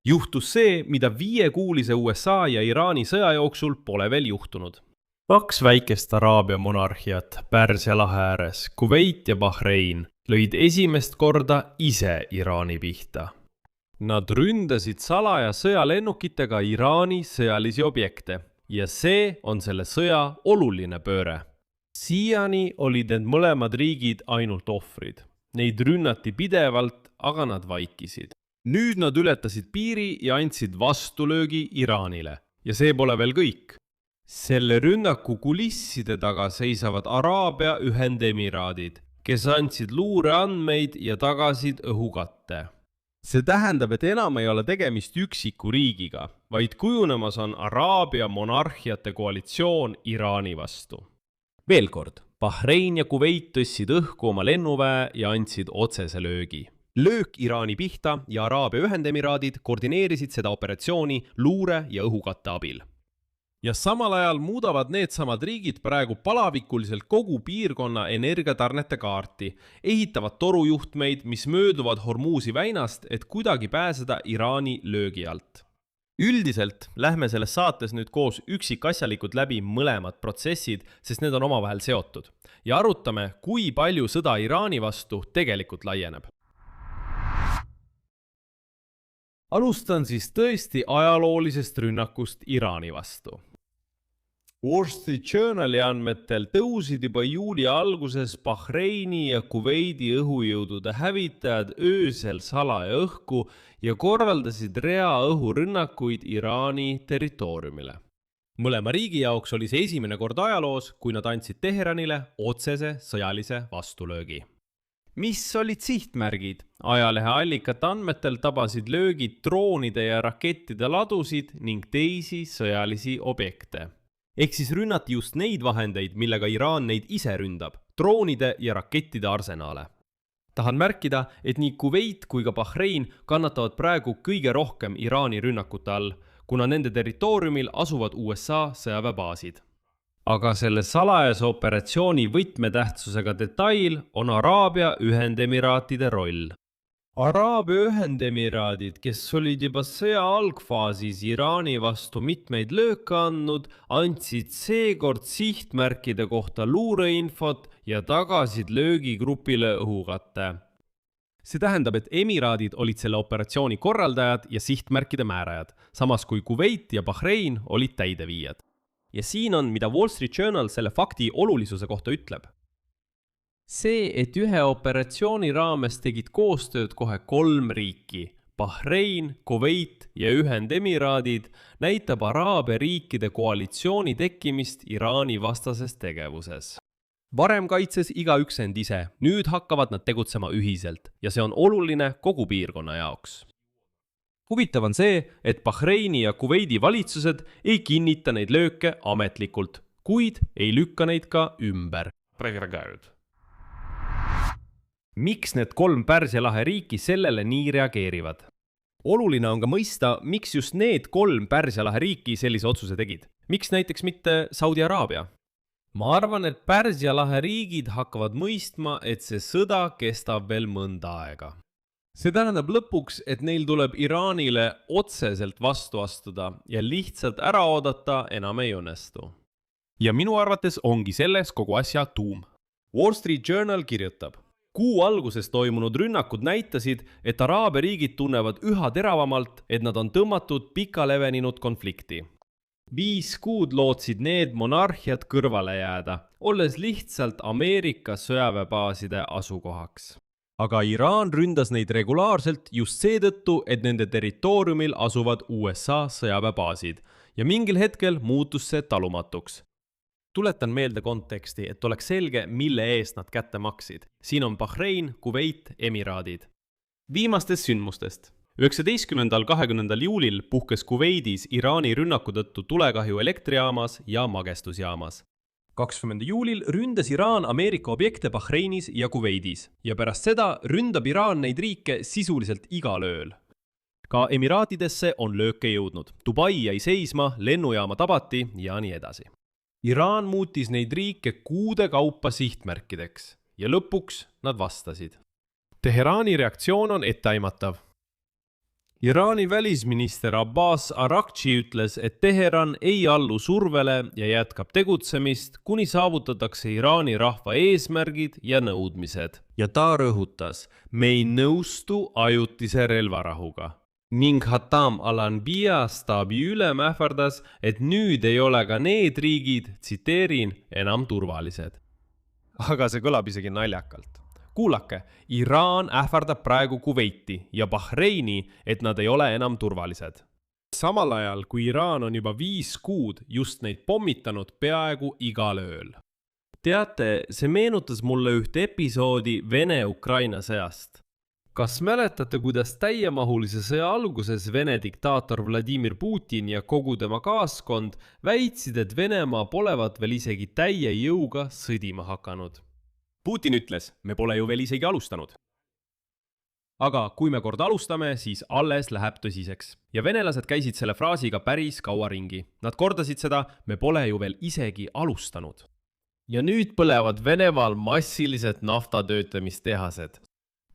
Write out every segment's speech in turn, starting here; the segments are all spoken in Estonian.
Juhtus see, mida 5-kuulise USA ja Iraani sõja jooksul pole veel juhtunud. 2 väikest Araabia monarhiat Pärsia lahe ääres, Kuveit ja Bahrein, lõid esimest korda ise Iraani pihta. Nad ründasid salaja sõjalennukitega Iraani sõjalisi objekte ja see on selle sõja oluline pööre. Siiani olid need mõlemad riigid ainult ohvrid. Neid rünnati pidevalt, aga nad vaikisid. Nüüd nad ületasid piiri ja andsid vastulöögi Iraanile. Ja see pole veel kõik. Selle rünnaku kulisside taga seisavad Araabia Ühendemiraadid, kes andsid luureandmeid ja tagasid õhukatte. See tähendab, et enam ei ole tegemist üksiku riigiga, vaid kujunemas on Araabia monarhiate koalitsioon Iraani vastu. Veel kord, Bahrein ja Kuveit tõstsid õhku oma lennuväe ja andsid otsese löögi. Löök Iraani pihta ja Araabia Ühendemiraadid koordineerisid seda operatsiooni luure ja õhukatte abil. Ja samal ajal muudavad needsamad riigid praegu palavikuliselt kogu piirkonna energiatarnete kaarti, ehitavad torujuhtmeid, mis mööduvad Hormuzi väinast, et kuidagi pääseda Iraani löögi alt. Üldiselt lähme selles saates nüüd koos üksikasjalikult läbi mõlemad protsessid, sest need on omavahel seotud. Ja arutame, kui palju sõda Iraani vastu tegelikult laieneb. Alustan siis tõesti ajaloolisest rünnakust Iraani vastu. Wall Street Journali andmetel tõusid juba juuli alguses Bahreini ja Kuveidi õhujõudude hävitajad öösel salaja õhku ja korraldasid rea õhurünnakuid Iraani territooriumile. Mõlema riigi jaoks oli see esimene kord ajaloos, kui nad andsid Teheranile otsese sõjalise vastulöögi. Mis olid sihtmärgid? Ajalehe allikate andmetel tabasid löögid droonide ja rakettide ladusid ning teisi sõjalisi objekte. Ehk siis rünnati just neid vahendeid, millega Iraan neid ise ründab, droonide ja rakettide arsenaale. Tahan märkida, et nii Kuveit kui ka Bahrein kannatavad praegu kõige rohkem Iraani rünnakute all, kuna nende territooriumil asuvad USA sõjaväebaasid. Aga selle salajase operatsiooni võtmetähtsusega detail on Araabia Ühendemiraatide roll. Araabia Ühendemiraadid, kes olid juba sõja algfaasis Iraani vastu mitmeid lööke andnud, andsid seekord sihtmärkide kohta luureinfot ja tagasid löögigrupile õhukatte. See tähendab, et emiraadid olid selle operatsiooni korraldajad ja sihtmärkide määrajad, samas kui Kuveit ja Bahrein olid täideviijad. Ja siin on, mida Wall Street Journal selle fakti olulisuse kohta ütleb. See, et ühe operatsiooni raames tegid koostööd kohe 3 riiki, Bahrein, Kuveit ja Ühendemiraadid, näitab Araabia riikide koalitsiooni tekkimist Iraani vastases tegevuses. Varem kaitses igaüks end ise, nüüd hakkavad nad tegutsema ühiselt ja see on oluline kogu piirkonna jaoks. Huvitav on see, et Bahreini ja Kuveidi valitsused ei kinnita neid lööke ametlikult, kuid ei lükka neid ka ümber. Miks need 3 Pärsia lahe riiki sellele nii reageerivad? Oluline on ka mõista, miks just need 3 Pärsia lahe riiki sellise otsuse tegid. Miks näiteks mitte Saudi Araabia? Ma arvan, et Pärsia lahe riigid hakkavad mõistma, et see sõda kestab veel mõnda aega. See tähendab lõpuks, et neil tuleb Iraanile otseselt vastu astuda ja lihtsalt ära oodata enam ei õnnestu. Ja minu arvates ongi selles kogu asja tuum. Wall Street Journal kirjutab. Kuu alguses toimunud rünnakud näitasid, et Araabia riigid tunnevad üha teravamalt, et nad on tõmmatud pikaleveninud konflikti. 5 kuud lootsid need monarhiad kõrvale jääda, olles lihtsalt Ameerika sõjaväebaaside asukohaks. Aga Iraan ründas neid regulaarselt just seetõttu, et nende territooriumil asuvad USA sõjaväebaasid ja mingil hetkel muutus see talumatuks. Tuletan meelde konteksti, et oleks selge, mille eest nad kätte maksid. Siin on Bahrein, Kuveit, Emiraadid. Viimastest sündmustest. 19.–20. juulil puhkes Kuveidis Iraani rünnaku tõttu tulekahju elektrijaamas ja magestusjaamas. 20. juulil ründas Iraan Ameerika objekte Bahreinis ja Kuveidis ja pärast seda ründab Iraan neid riike sisuliselt igal ööl. Ka Emiraatidesse on lööke jõudnud. Dubai jäi seisma, lennujaama tabati ja nii edasi. Iraan muutis neid riike kuude kaupa sihtmärkideks ja lõpuks nad vastasid. Teherani reaktsioon on etteaimatav. Iraani välisminister Abbas Araghchi ütles, et Teheran ei allu survele ja jätkab tegutsemist, kuni saavutatakse Iraani rahva eesmärgid ja nõudmised. Ja ta rõhutas, me ei nõustu ajutise relvarahuga. Ning Hatam al-Anbiya staabi ülem ähvardas, et nüüd ei ole ka need riigid, tsiteerin, enam turvalised. Aga see kõlab isegi naljakalt. Kuulake, Iraan ähvardab praegu Kuveiti ja Bahreini, et nad ei ole enam turvalised. Samal ajal, kui Iraan on juba 5 kuud just neid pommitanud peaaegu igal ööl. Teate, see meenutas mulle ühte episoodi Vene-Ukraina sõjast. Kas mäletate, kuidas täiemahulise sõja alguses Vene diktaator Vladimir Putin ja kogu tema kaaskond väitsid, et Venemaa polevat veel isegi täie jõuga sõdima hakanud? Putin ütles, me pole ju veel isegi alustanud. Aga kui me kord alustame, siis alles läheb tõsiseks. Ja venelased käisid selle fraasiga päris kaua ringi. Nad kordasid seda, me pole ju veel isegi alustanud. Ja nüüd põlevad Venemaal massiliselt naftatöötlemistehased.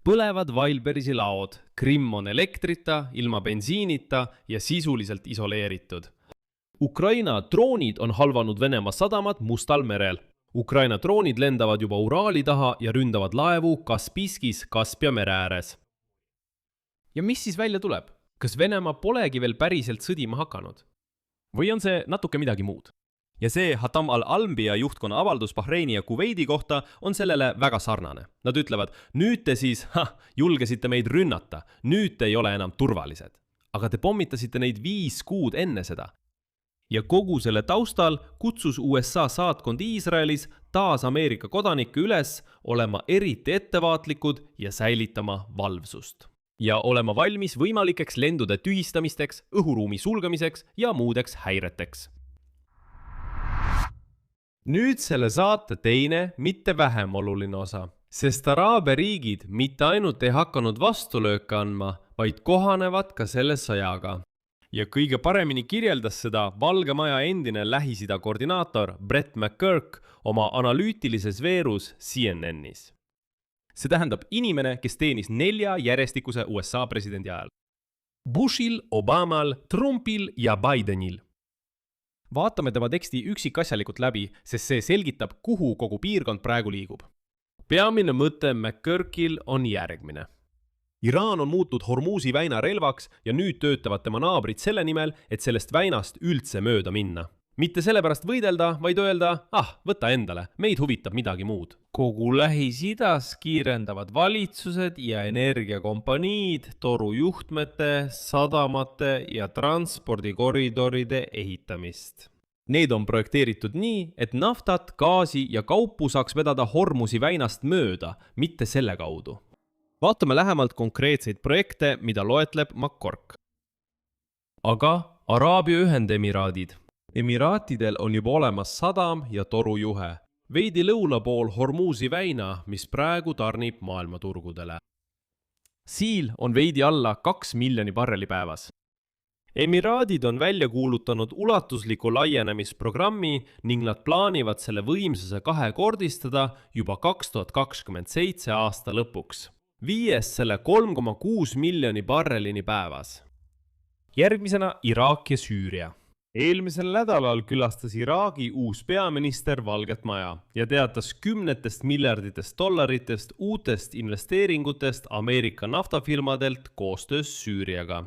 Põlevad Wildbergsi laod, Krimm on elektrita, ilma bensiinita ja sisuliselt isoleeritud. Ukraina droonid on halvanud Venemaa sadamad Mustal merel. Ukraina droonid lendavad juba Uraali taha ja ründavad laevu Kaspiskis Kaspia mere ääres. Ja mis siis välja tuleb? Kas Venemaa polegi veel päriselt sõdima hakanud? Või on see natuke midagi muud? Ja see Hatam al-Anbiya juhtkonna avaldus Bahreini ja Kuveidi kohta on sellele väga sarnane. Nad ütlevad, nüüd te siis julgesite meid rünnata, nüüd te ei ole enam turvalised. Aga te pommitasite neid 5 kuud enne seda. Ja kogu selle taustal kutsus USA saatkond Iisraelis taas Ameerika kodanikke üles olema eriti ettevaatlikud ja säilitama valvsust. Ja olema valmis võimalikeks lendude tühistamisteks, õhuruumi sulgemiseks ja muudeks häireteks. Nüüd selle saate teine, mitte vähem oluline osa, sest Araabia riigid mitte ainult ei hakanud vastulööke andma, vaid kohanevad ka selle sõjaga. Ja kõige paremini kirjeldas seda Valge Maja endine Lähis-Ida koordinaator Brett McGurk oma analüütilises veerus CNN-is. See tähendab inimene, kes teenis 4 järjestikuse USA presidendi ajal. Bushil, Obamal, Trumpil ja Bidenil. Vaatame tema teksti üksikasjalikult läbi, sest see selgitab, kuhu kogu piirkond praegu liigub. Peamine mõte McGurkil on järgmine. Iraan on muutnud Hormuzi väina relvaks ja nüüd töötavad tema naabrid selle nimel, et sellest väinast üldse mööda minna. Mitte sellepärast võidelda, vaid öelda, võta endale, meid huvitab midagi muud. Kogu Lähis-Idas kiirendavad valitsused ja energiakompaniid torujuhtmete, sadamate ja transpordikoridoride ehitamist. Need on projekteeritud nii, et naftat, gaasi ja kaupu saaks vedada Hormuzi väinast mööda, mitte selle kaudu. Vaatame lähemalt konkreetseid projekte, mida loetleb McGurk. Aga Araabia Ühendemiraadid. Emiraatidel on juba olemas sadam ja torujuhe. Veidi lõuna pool Hormuzi väina, mis praegu tarnib maailmaturgudele. Siil on veidi alla 2 miljoni barreli päevas. Emiraadid on välja kuulutanud ulatusliku laienemisprogrammi ning nad plaanivad selle võimsuse 2-kordistada juba 2027 aasta lõpuks. Viies selle 3,6 miljoni barrelini päevas. Järgmisena Iraak ja Süüria. Eelmisel nädalal külastas Iraagi uus peaminister Valget Maja ja teatas 10 miljarditest dollaritest uutest investeeringutest Ameerika naftafirmadelt koostöös Süüriaga.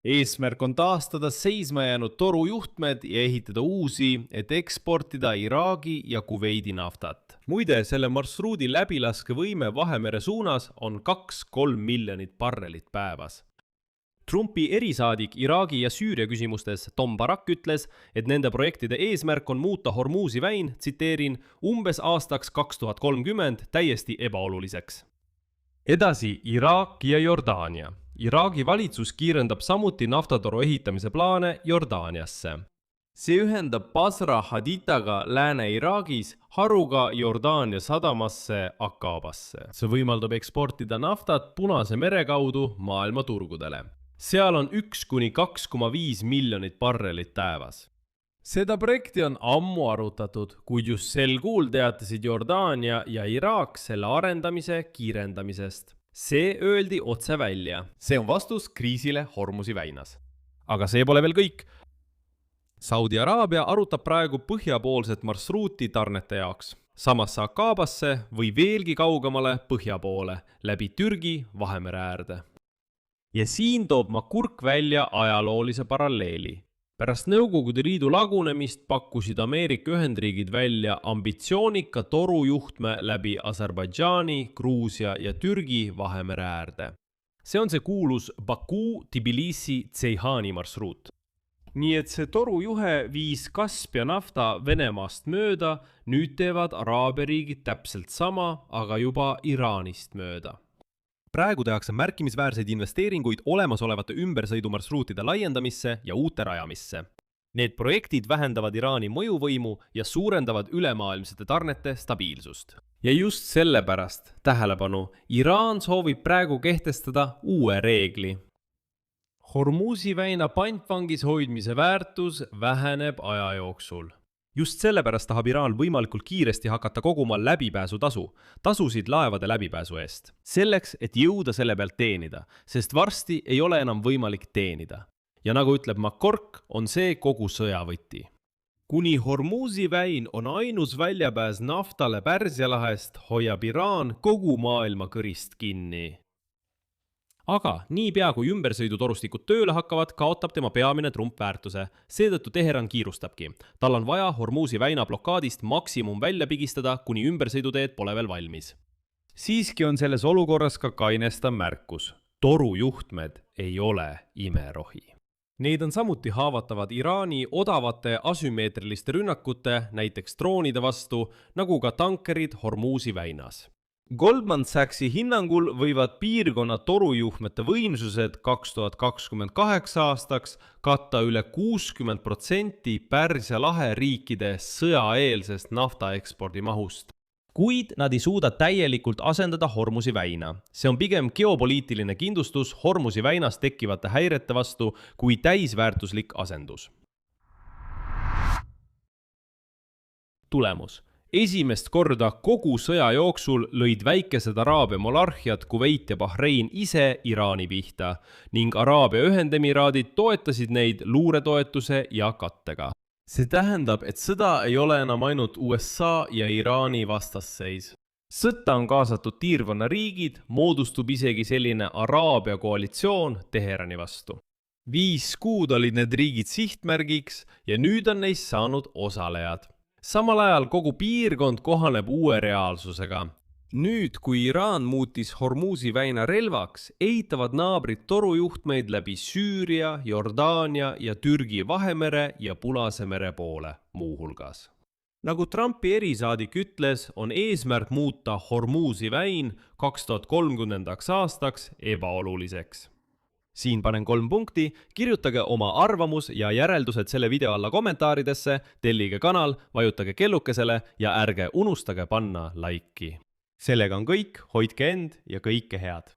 Eesmärk on taastada seisma jäänud torujuhtmed ja ehitada uusi, et eksportida Iraagi ja Kuveidi naftat. Muide, selle marsruudi läbilaskevõime Vahemere suunas on 2-3 miljonit barrelit päevas. Trumpi erisaadik Iraagi ja Süüria küsimustes Tom Barak ütles, et nende projektide eesmärk on muuta Hormuzi väin, tsiteerin, umbes aastaks 2030 täiesti ebaoluliseks. Edasi Iraak ja Jordaania. Iraagi valitsus kiirendab samuti naftatoru ehitamise plaane Jordaaniasse. See ühendab Basra Haditaga Lääne-Iraagis haruga Jordaania sadamasse Akabasse. See võimaldab eksportida naftat Punase mere kaudu maailmaturgudele. Seal on 1-2,5 miljonit barrelit päevas. Seda projekti on ammu arutatud, kuid just sel kuul teatasid Jordaania ja Iraak selle arendamise kiirendamisest. see öeldi otse välja. see on vastus kriisile Hormuzi väinas. Aga see pole veel kõik. Saudi Araabia arutab praegu põhjapoolset marsruuti tarnete jaoks. Samas Akaabasse või veelgi kaugemale põhja poole, läbi Türgi Vahemere äärde. Ja siin toob Makurk välja ajaloolise paralleeli. Pärast Nõukogude Liidu lagunemist pakkusid Ameerika Ühendriigid välja ambitsioonika torujuhtme läbi Aserbaidžaani, Gruusia ja Türgi Vahemere äärde. See on see kuulus Baku-Tbilisi-Ceyhani marsruut. Nii et see torujuhe viis Kaspia nafta Venemaast mööda, nüüd teevad Araabia riigid täpselt sama, aga juba Iraanist mööda. Praegu tehakse märkimisväärseid investeeringuid olemasolevate ümbersõidumarsruutide laiendamisse ja uute rajamisse. Need projektid vähendavad Iraani mõjuvõimu ja suurendavad ülemaailmsete tarnete stabiilsust. Ja just sellepärast, tähelepanu, Iraan soovib praegu kehtestada uue reegli. Hormuzi väina pantvangis hoidmise väärtus väheneb aja jooksul. Just sellepärast tahab Iraan võimalikult kiiresti hakata koguma läbipääsutasu, tasusid laevade läbipääsu eest. Selleks, et jõuda selle pealt teenida, sest varsti ei ole enam võimalik teenida. Ja nagu ütleb Makork, on see kogu sõjavõti. Kuni Hormuzi väin on ainus väljapääs naftale Pärsia lahest, hoiab Iraan kogu maailma kõrist kinni. Aga niipea kui ümbersõidutorustikud tööle hakkavad, kaotab tema peamine trumpväärtuse. Seetõttu Teheran kiirustabki. Tal on vaja Hormuzi väina blokaadist maksimum välja pigistada, kuni ümbersõiduteed pole veel valmis. Siiski on selles olukorras ka kainestav märkus. Torujuhtmed ei ole imerohi. Neid on samuti haavatavad Iraani odavate asümmeetriliste rünnakute, näiteks droonide vastu, nagu ka tankerid Hormuzi väinas. Goldman Sachsi hinnangul võivad piirkonna torujuhtmete võimsused 2028 aastaks katta üle 60% Pärsia lahe riikide sõjaeelsest naftaekspordi mahust. Kuid nad ei suuda täielikult asendada Hormuzi väina. See on pigem geopoliitiline kindlustus Hormuzi väinas tekkivate häirete vastu kui täisväärtuslik asendus. Tulemus. Esimest korda kogu sõja jooksul lõid väikesed Araabia monarhiad Kuveit ja Bahrein ise Iraani pihta ning Araabia Ühendemiraadid toetasid neid luuretoetuse ja kattega. See tähendab, et sõda ei ole enam ainult USA ja Iraani vastasseis. Sõtta on kaasatud tiirkonna riigid, moodustub isegi selline Araabia koalitsioon Teherani vastu. 5 kuud olid need riigid sihtmärgiks ja nüüd on neist saanud osalejad. Samal ajal kogu piirkond kohaneb uue reaalsusega. Nüüd, kui Iraan muutis Hormuzi väina relvaks, ehitavad naabrid torujuhtmeid läbi Süüria, Jordaania ja Türgi Vahemere ja Punase mere poole muuhulgas. Nagu Trumpi erisaadik ütles, on eesmärk muuta Hormuzi väin 2030. aastaks ebaoluliseks. Siin panen 3 punkti, kirjutage oma arvamus ja järeldused selle video alla kommentaaridesse, tellige kanal, vajutage kellukesele ja ärge unustage panna laiki. Sellega on kõik, hoidke end ja kõike head!